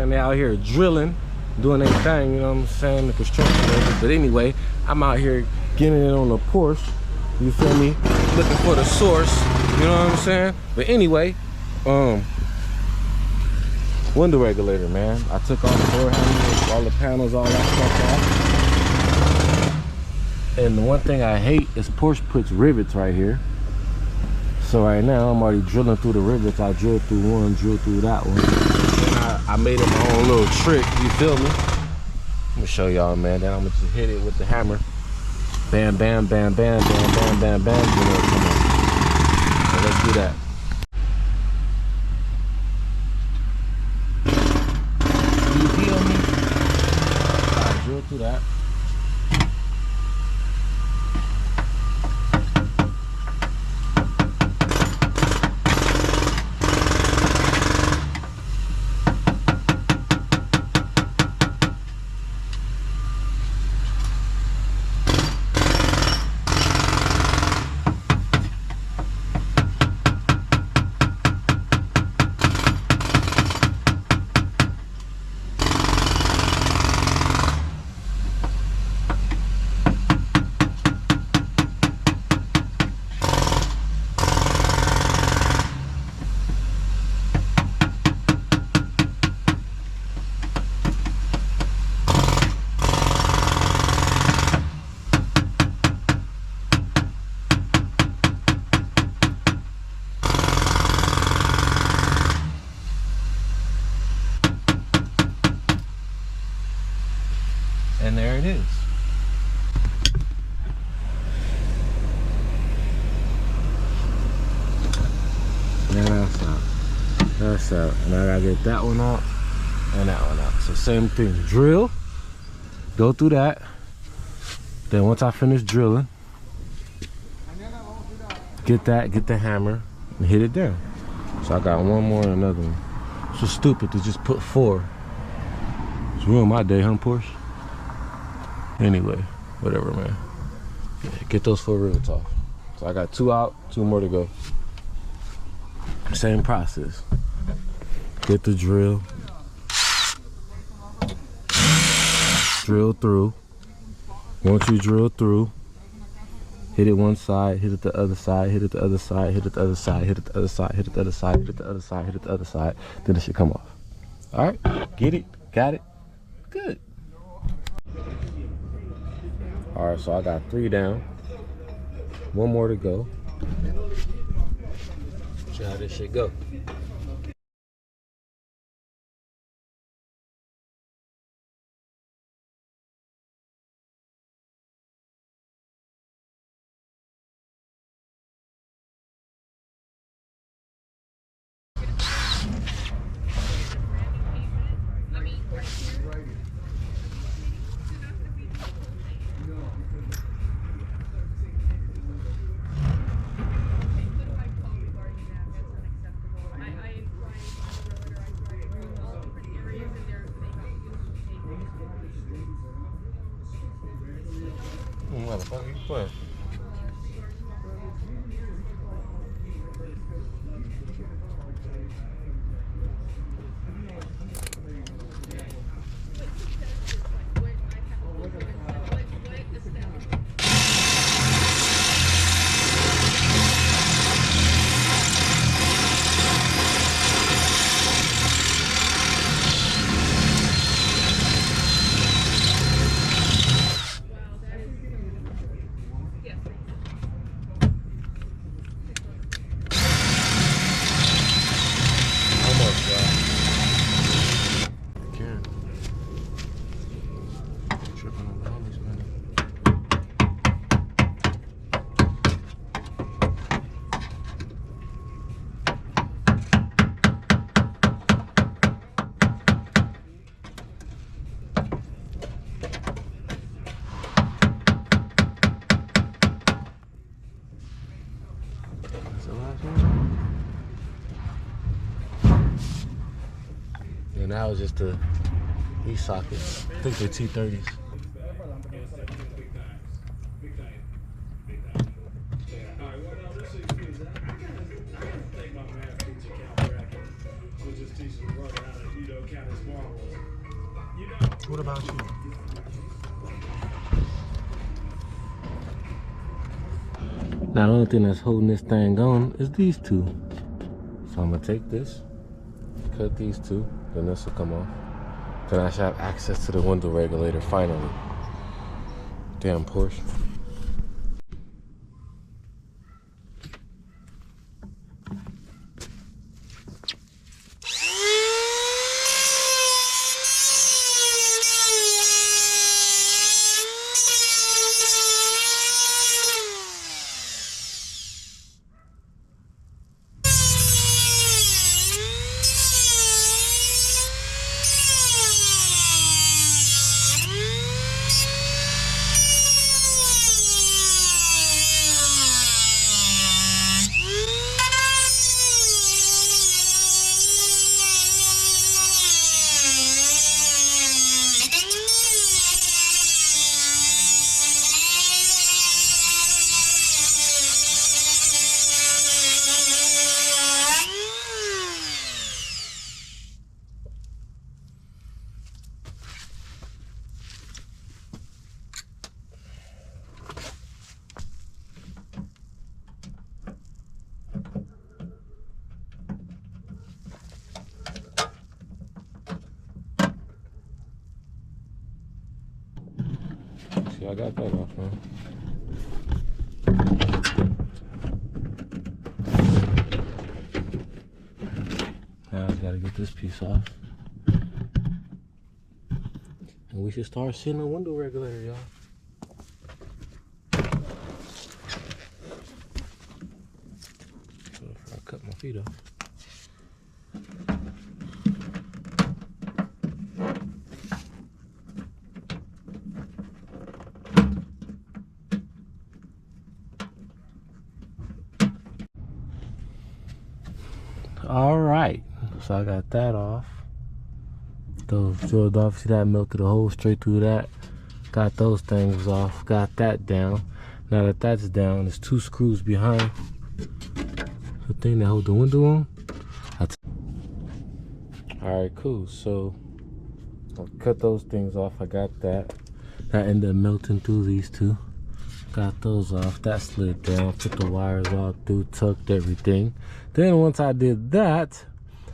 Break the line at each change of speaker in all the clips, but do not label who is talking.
saying? They out here drilling, doing their thing, you know what I'm saying? The construction workers. But anyway, I'm out here getting it on the Porsche. You feel me? Looking for the source, you know what I'm saying? But anyway, window regulator, man. I took off the door handles, all the panels, all that stuff off. And the one thing I hate is Porsche puts rivets right here. So right now I'm already drilling through the rivets. I drilled through one, drilled through that one. And I made it my own little trick, you feel me? Let me show y'all, man. Then I'm gonna just hit it with the hammer. Bam, bam, bam, bam, bam, bam, bam, bam. You know, come on. So let's do that. You feel me? I drill through that. And there it is. Now that's out. That's out. And I gotta get that one out and that one out. So same thing. Drill. Go through that. Then once I finish drilling, get the hammer and hit it down. So I got one more and another one. So stupid to just put 4. It's ruined my day, huh, Porsche? Anyway, whatever, man. Yeah, get those 4 rivets off. So I got 2 out, 2 more to go. Same process. Get the drill. Drill through. Once you drill through, hit it one side, hit it the other side, hit it the other side, hit it the other side, hit it the other side, hit it the other side, hit it the other side, hit it the other side. Then it should come off. All right, get it, got it, good. All right, so I got 3 down. 1 more to go. See how this shit go. What the fuck are you playing? And that was just the E-sockets. I think they're T30s.
What about you?
Now the only thing that's holding this thing on is these two. So I'm gonna take this, cut these two, then this will come off. Then I should have access to the window regulator finally. Damn Porsche. See, I got that off, man. Now I just gotta get this piece off. And we should start seeing the window regulator, y'all. So if I cut my feet off. All right, so I got that off. Those drilled off. See that melted a hole straight through that. Got those things off. Got that down. Now that that's down, there's two screws behind the thing that hold the window on. All right, cool. So I'll cut those things off. I got that. That ended up melting through these two. Got those off. That slid down. Put the wires all through. Tucked everything. Then once I did that,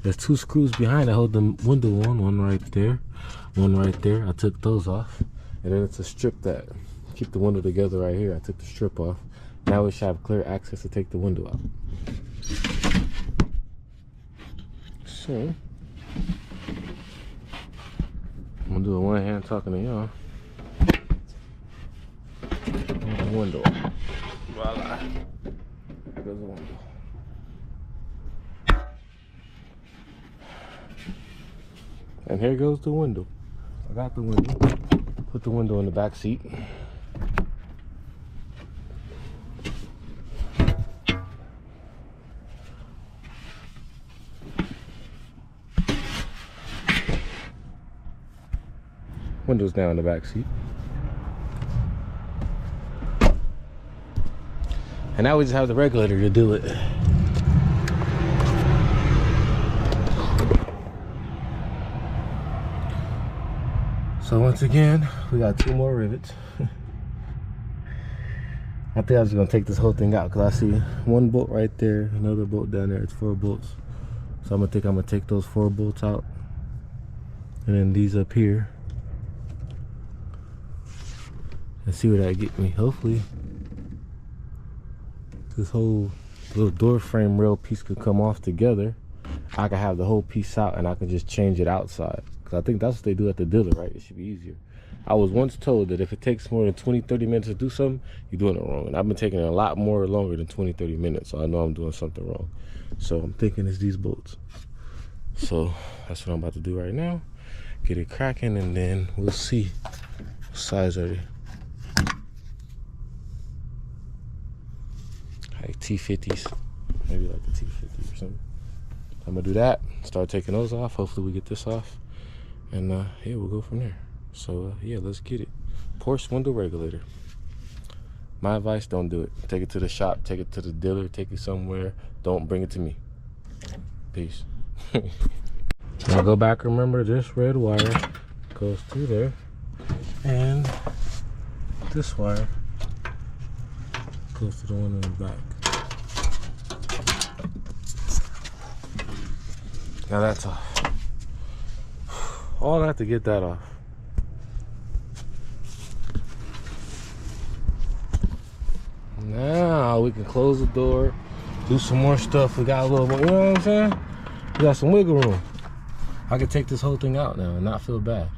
there's two screws behind that hold the window on. One right there. One right there. I took those off. And then it's a strip that keep the window together right here. I took the strip off. Now we should have clear access to take the window out. So I'm gonna do a one hand talking to y'all. The window. Voila. There goes the window. And here goes the window. I got the window. Put the window in the back seat. Windows down in the back seat. And now we just have the regulator to do it. So once again, we got two more rivets. I think I was gonna take this whole thing out because I see one bolt right there, another bolt down there. It's 4 bolts. So I'm gonna take those 4 bolts out. And then these up here. And see where that get me. Hopefully this whole little door frame rail piece could come off together. I could have the whole piece out and I could just change it outside. Because I think that's what they do at the dealer, right? It should be easier. I was once told that if it takes more than 20-30 minutes to do something, you're doing it wrong. And I've been taking it a lot more longer than 20-30 minutes, so I know I'm doing something wrong. So I'm thinking it's these bolts. So that's what I'm about to do right now. Get it cracking and then we'll see what size are they. Like T50s, maybe like a T50 or something. I'm gonna do that, start taking those off. Hopefully we get this off, and yeah, we'll go from there. So yeah, let's get it. Porsche window regulator. My advice, don't do it. Take it to the shop, take it to the dealer, take it somewhere. Don't bring it to me. Peace. Now go back, remember this red wire goes through there, and this wire goes to the one in the back. Now that's off. All I have to get that off. Now we can close the door, do some more stuff. We got a little more, you know what I'm saying? We got some wiggle room. I can take this whole thing out now and not feel bad.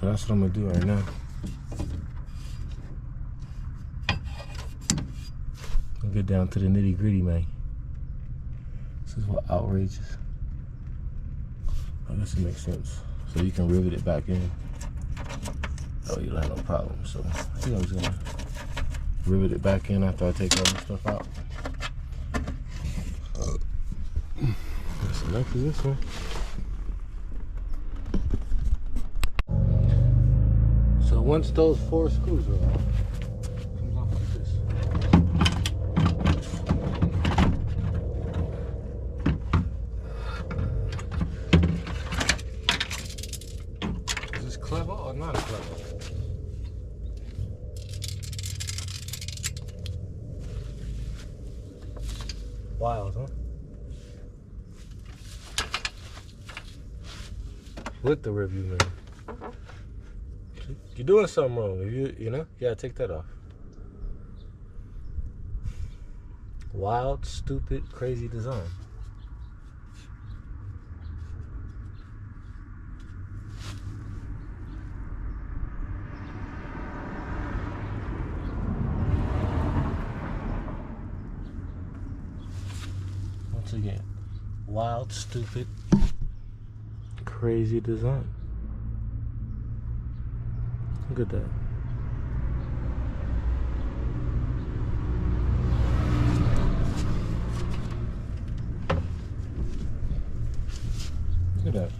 So that's what I'm gonna do right now. I'll get down to the nitty gritty, man. This is what outrageous. I guess it makes sense. So you can rivet it back in. Oh, you'll have no problem. So I think I was gonna rivet it back in after I take all this stuff out. So next is this one. So once those 4 screws are off, it comes off like this. Is this clever or not clever? Wild, huh? With the review mirror. You're doing something wrong. If you know, you gotta take that off. Wild, stupid, crazy design. Once again, wild, stupid, crazy design. Look at that. Look at that.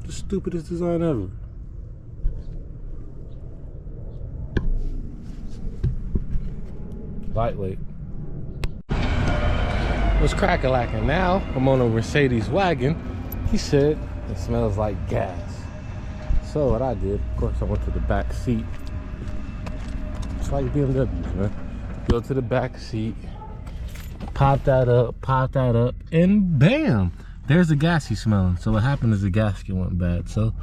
The stupidest design ever. Lightweight. What's crack-a-lacking now? I'm on a Mercedes wagon. He said it smells like gas. So what I did, of course, I went to the back seat. It's like BMWs, man. Go to the back seat, pop that up, and bam! There's the gas he's smelling. So what happened is the gasket went bad. So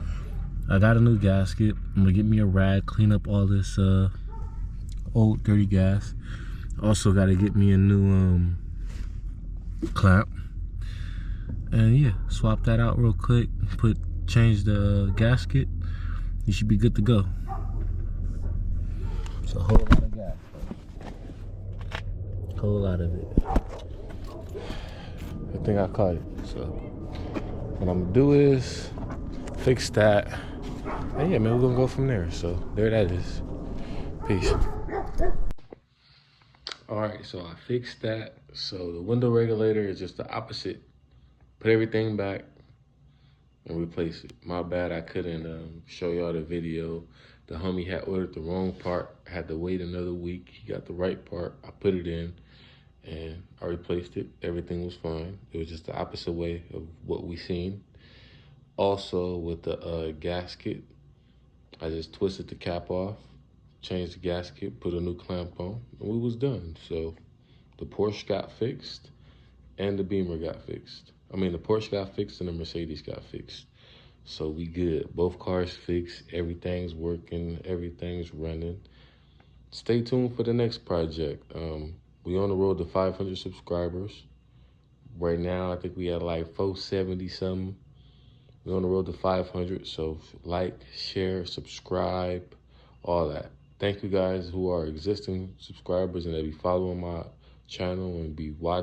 I got a new gasket. I'm gonna get me a rag, clean up all this old dirty gas. Also gotta get me a new clamp. And yeah, swap that out real quick. Change the gasket. You should be good to go. It's a whole lot of gas, a whole lot of it. I think I caught it. So what I'm gonna do is fix that. And yeah, man, we're gonna go from there. So there that is. Peace. All right, so I fixed that. So the window regulator is just the opposite. Put everything back and replace it. My bad, I couldn't show y'all the video. The homie had ordered the wrong part. I had to wait another week. He got the right part. I put it in and I replaced it. Everything was fine. It was just the opposite way of what we seen. Also with the gasket, I just twisted the cap off, changed the gasket, put a new clamp on, and we was done. So the Porsche got fixed and the Beamer got fixed. I mean, the Porsche got fixed and the Mercedes got fixed. So we good. Both cars fixed. Everything's working. Everything's running. Stay tuned for the next project. We on the road to 500 subscribers. Right now, I think we had like 470 something. We're on the road to 500. So like, share, subscribe, all that. Thank you guys who are existing subscribers and that be following my channel and be watching.